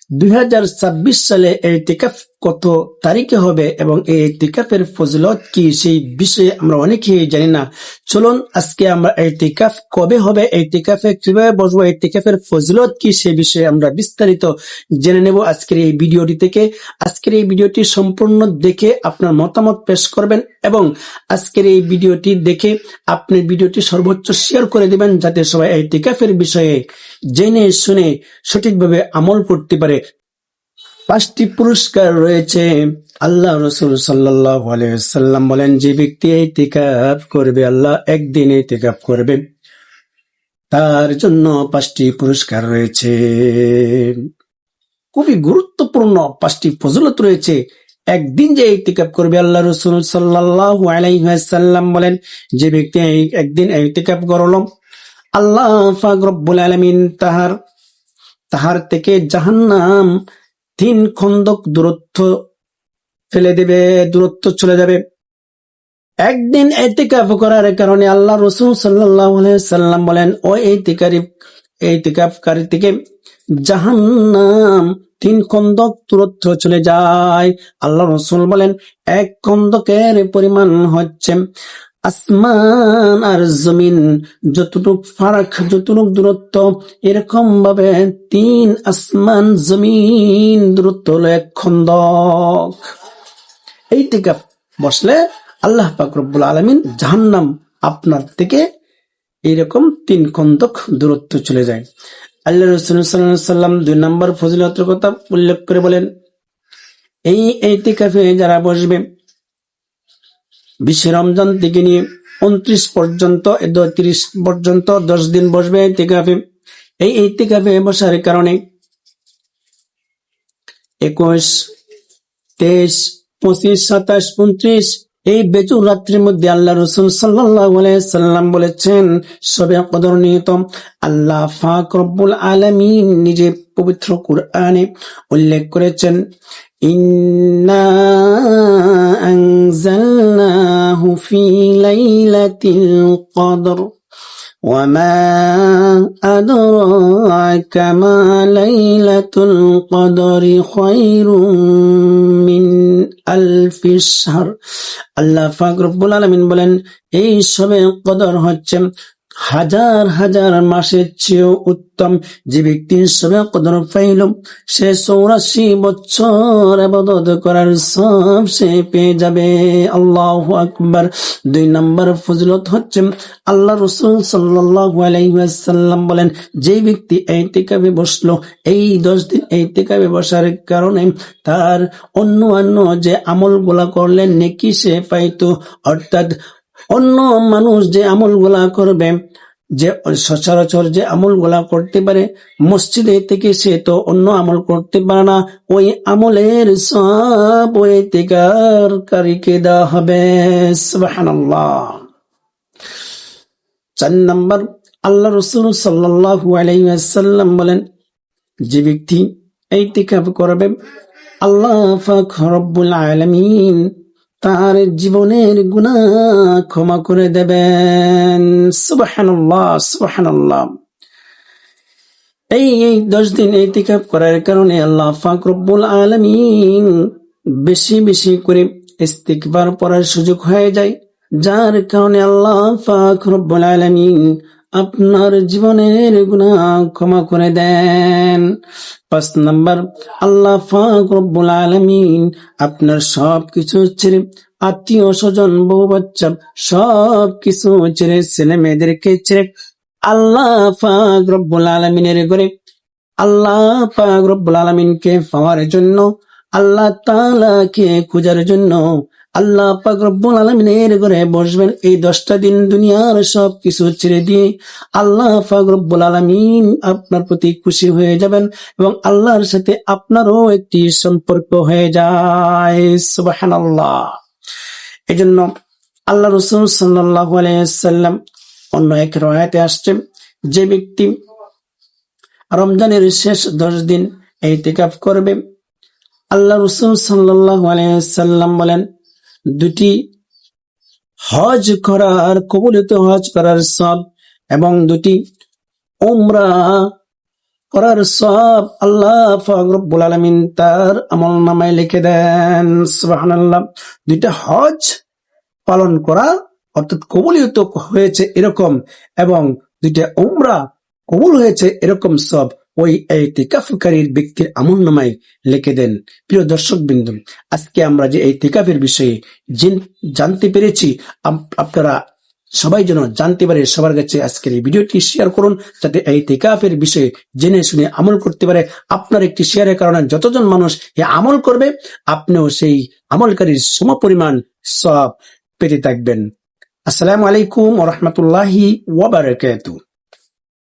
2026 সালে ইতিকাফ কত তারিখে হবে এবং এই ইতিকাফের ফজিলত কি সেই বিষয়ে আমরা অনেকেই জানি না। চলুন আজকে আমরা ইতিকাফ কবে হবে, ইতিকাফে কিভাবে বসবো, ইতিকাফের ফজিলত কি সেই বিষয়ে আমরা বিস্তারিত জেনে নেব আজকের এই ভিডিওটি থেকে। আজকের এই ভিডিওটি সম্পূর্ণ দেখে আপনার মতামত পেশ করবেন এবং আজকের এই ভিডিওটি দেখে আপনি ভিডিওটি সর্বোচ্চ শেয়ার করে দিবেন যাতে সবাই ইতিকাফের বিষয়ে জেনে শুনে সঠিকভাবে আমল করতে পারে। 5টি পুরস্কার রয়েছে। আল্লাহ রাসূল সাল্লাল্লাহু আলাইহি ওয়াসাল্লাম বলেন, যে ব্যক্তি ইতিকাফ করবে, আল্লাহ একদিন ইতিকাফ করবে, তার জন্য 5টি পুরস্কার রয়েছে। খুবই গুরুত্বপূর্ণ 5টি ফজিলত রয়েছে। একদিন যে ইতিকাফ করবে, আল্লাহ রাসূল সাল্লাল্লাহু আলাইহি ওয়াসাল্লাম বলেন, যে ব্যক্তি একদিন ইতিকাফ করলো, আল্লাহ পাক রব্বুল আলামিন তাহার থেকে জাহান্নাম 3 খন্দক দূরত্ব ফেলে দেবে, দূরত্ব চলে যাবে। একদিন ইতিকাফ করার কারণে আল্লাহ রাসূল সাল্লাল্লাহু আলাইহি ওয়াসাল্লাম বলেন, ওই ইতিকাফকারী থেকে জাহান্নাম 3 খন্দক দূরত্ব চলে যায়। আল্লাহ রাসূল বলেন, 1 খন্দকের পরিমাণ হচ্ছে আসমান আর জমিন যতটুক ফারাক, যতটুক দূরত্ব, এরকম ভাবে 3 আসমান জমিন দূরত্ব হলো 1 খন্দক। ইতিকাফ বসলে আল্লাহ পাক রব্বুল আলামিন জাহান্নাম আপনার থেকে এরকম 3 খন্দক দূরত্ব চলে যায়। আল্লাহ রাসূল সাল্লাল্লাহু আলাইহি ওয়াসাল্লাম 2 নম্বর ফজিলতের কথা উল্লেখ করে বলেন, এই ইতিকাফে যারা বসবে 20 রমজান থেকে নিয়ে 29 পর্যন্ত, 30 পর্যন্ত 10 দিন বসবে ইতিকাফে। এই ইতিকাফে বসার কারণে 21, 23, 25, 27, 29 এই বেজুর রাত্রির মধ্যে আল্লাহ রাসূল সাল্লাল্লাহু আলাইহি ওয়াসাল্লাম বলেছেন, শবে কদর নিয়ত আল্লাহ পাক রব্বুল আলামিন নিজে পবিত্র কুরআনে উল্লেখ করেছেন, ইন্না আনজালনাহু ফি লাইলাতিল কদর ওয়া মা আদরাকা মা লাইলাতুল কদরি খায়রুম মিন আলফি শাহর। আল্লাহ পাক রব্বুল আলামিন বলেন, এই শবে কদর হচ্ছে হাজার হাজার মাসের চেয়েও উত্তম। যে ব্যক্তি শবে কদর পাইল, সে 84 বছর ইবাদত করার সব সে পেয়ে যাবে। আল্লাহু আকবার। 2 নম্বর ফজিলত হচ্ছে, আল্লাহ রাসূল সাল্লাল্লাহু আলাইহি ওয়াসাল্লাম বলেন, যে ব্যক্তি ইতিকাফে বসলো, এই 10 দিন ইতিকাফে বসার কারণে তার অন্য যে আমলগুলা করলে নেকি সে পাইতো। অর্থাৎ অন্য মানুষ যে আমলগুলা করবে, যে সচরাচর যে আমলগুলা করতে পারে মসজিদে থেকে, সে তো অন্য আমল করতে পারে না, ওই আমলের সব ওই ইতিকাফকারীকে দেওয়া হবে। সুবহানাল্লাহ। 4 নম্বর, আল্লাহ রাসূল সাল্লাল্লাহু আলাইহি ওয়াসাল্লাম বলেন, যে ব্যক্তি ইতিকাফ করবে, আল্লাহ পাক রব্বুল আলামিন তার জীবনের গুনাহ ক্ষমা করে দেবেন। সুবহানাল্লাহ, সুবহানাল্লাহ। এই 10 দিন ইতিকাফ করার কারণে আল্লাহ পাক রব্বুল আলামিন বেশি বেশি করে ইস্তিগফার পড়ার সুযোগ হয়ে যায়, যার কারণে আল্লাহ পাক রব্বুল আলামিন আপনার জীবনের গুনাহ ক্ষমা করে দেন। 5 নম্বর, আল্লাহ পাক রব্বুল আলামিন আপনার সব কিছু ছেড়ে, আত্মীয় স্বজন, বউ বাচ্চা সব কিছু ছেড়ে, ছেলে মেয়েদেরকে ছেড়ে আল্লাহ পাক রব্বুল আলামিনের ঘরে, আল্লাহ পাক রব্বুল আলামিনকে পাওয়ার জন্য, আল্লাহ তাআলাকে খোঁজার জন্য আল্লাহ পাক রব্বুল আলামিনের ঘরে বসবেন। এই 10টা দিন দুনিয়ার সব কিছু ছেড়ে দিয়ে আল্লাহ পাক রব্বুল আলামিন আপনার প্রতি খুশি হয়ে যাবেন এবং আল্লাহর সাথে আপনারও একটি সম্পর্ক হয়ে যায়। সুবহানাল্লাহ। এজন্য আল্লাহ রাসূল সাল্লাল্লাহু আলাইহি ওয়াসাল্লাম অন্য এক riwayate আসছে, যে ব্যক্তি রমজানের শেষ 10 দিন ইতিকাফ করবে, আল্লাহ রাসূল সাল্লাল্লাহু আলাইহি ওয়াসাল্লাম বলেন, 2টি হজ করার, কবুলিত হজ করার সওয়াব এবং 2টি উমরা করার সব আল্লাহ পাক রব্বুল আলামিন তার আমলনামায় লিখে দেন। সুবহানাল্লাহ। 2টা হজ পালন করা অর্থাৎ কবুলিয়ত হয়েছে এরকম, এবং 2টা উমরা কবুল হয়েছে এরকম সব ওই ইতিকাফকারীর ব্যক্তির আমলনামায় লিখে দেন। প্রিয় দর্শকবৃন্দ, আজকে আমরা যে ইতিকাফের বিষয়ে জানতে পেরেছি, আপনারা সবাই যেন জানতে পারে। সবার কাছে আজকের এই ভিডিওটি শেয়ার করুন, যাতে এই ইতিকাফের বিষয়ে জেনে শুনে আমল করতে পারে। আপনার একটি শেয়ারের কারণে যতজন মানুষ এই আমল করবে, আপনিও সেই আমলকারীর সমপরিমাণ সওয়াব পেতে থাকবেন। আসসালামু আলাইকুম ওয়া রাহমাতুল্লাহি ওয়া বারাকাতুহু।